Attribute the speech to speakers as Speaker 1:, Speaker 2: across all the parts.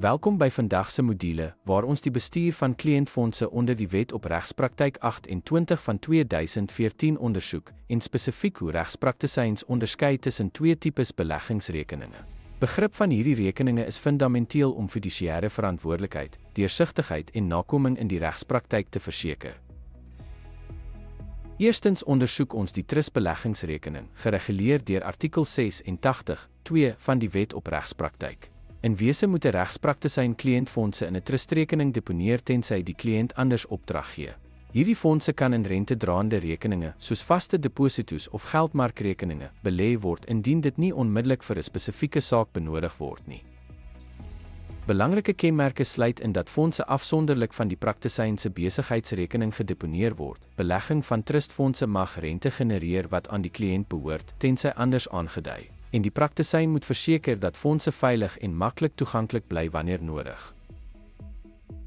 Speaker 1: Welkom by vandag se module, waar ons die bestuur van kliëntfondse onder die Wet op Regspraktyk 28 van 2014 ondersoek en spesifiek hoe regspraktisyns onderskei tussen twee tipes beleggingsrekeninge. Begrip van hierdie rekeninge is fundamenteel om fidusiëre verantwoordelikheid, deursigtigheid en nakoming in die regspraktyk te verseker. Eerstens ondersoek ons die trustbeleggingsrekening, gereguleer deur artikel 86(2) van die Wet op Regspraktyk. In wese moet 'n regspraktisyn kliëntfondse in 'n trustrekening deponeer tensy die kliënt anders opdrag gee. Hierdie fondse kan in rentedraende rekeninge, soos vaste depositos of geldmarkrekeninge, belê word indien dit nie onmiddellik vir 'n spesifieke saak benodig word nie. Belangrike kenmerke sluit in dat fondse afsonderlik van die praktisyn se besigheidsrekening gedeponeer word. Belegging van trustfondse mag rente genereer wat aan die kliënt behoort, tensy anders aangedui. En die praktisyn moet verseker dat fondse veilig en maklik toeganklik bly wanneer nodig.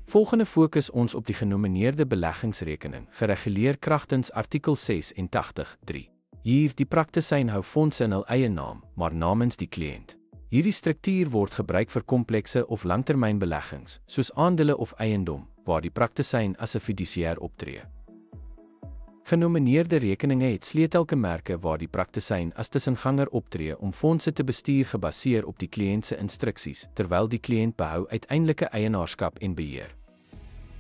Speaker 1: Volgende fokus ons op die genomineerde beleggingsrekening, gereguleer kragtens artikel 86(3). Hier, die praktisyn hou fondse in hul eie naam, maar namens die kliënt. Hierdie struktuur word gebruik vir komplekse of langtermynbeleggings, soos aandele of eiendom, waar die praktisyn as 'n fidusiër optree. Genomineerde rekeninge het sleutelkenmerke waar die praktisyn as tussenganger optree om fondse te bestuur gebaseer op die kliënt se instruksies, terwyl die kliënt behou uiteindelike eienaarskap en beheer.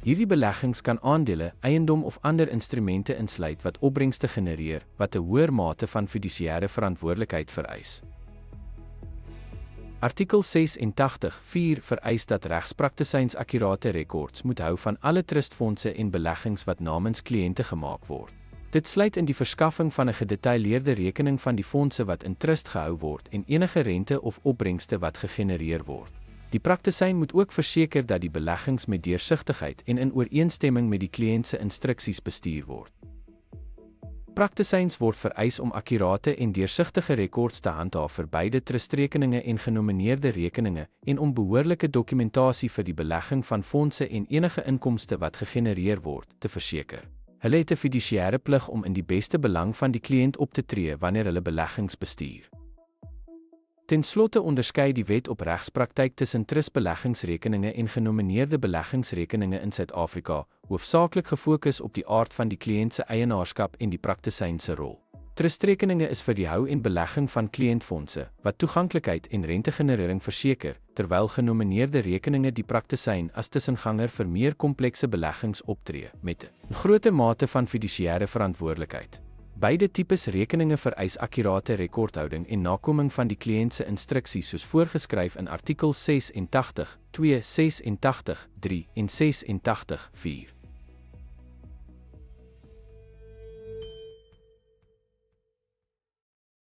Speaker 1: Hierdie beleggings kan aandele, eiendom of ander instrumente insluit wat opbrengste genereer, wat 'n hoër mate van fidusiëre verantwoordelikheid vereis. Artikel 86(4) vereis dat regspraktisyns akkurate rekords moet hou van alle trustfondse en beleggings wat namens kliënte gemaak word. Dit sluit in die verskaffing van 'n gedetailleerde rekening van die fondse wat in trust gehou word en enige rente of opbrengste wat gegenereer word. Die praktisyn moet ook verseker dat die beleggings met deursigtigheid en in ooreenstemming met die kliënt se instruksies bestuur word. Praktisyns word vereis om akkurate en deursigtige rekords te handhaaf vir beide trustrekeninge en genomineerde rekeninge en om behoorlike dokumentasie vir die belegging van fondse en enige inkomste wat gegenereer word, te verseker. Hulle het 'n fidusiëre plig om in die beste belang van die kliënt op te tree wanneer hulle beleggings bestuur. Ten slotte onderskei die Wet op Regspraktyk tussen trustbeleggingsrekeninge en genomineerde beleggingsrekeninge in Suid-Afrika, hoofsaaklik gefokus op die aard van die kliënt se eienaarskap en die praktisyn se rol. Trustrekeninge is vir die hou en belegging van kliëntfondse, wat toeganklikheid en rentegenerering verseker, terwyl genomineerde rekeninge die praktisyn as tussenganger vir meer komplekse beleggings optree, met 'n groot mate van fidusiëre verantwoordelikheid. Beide tipes rekeninge vereis akkurate rekordhouding en nakoming van die kliënt se instruksies soos voorgeskryf in artikel 86(2), 86(3) en 86(4).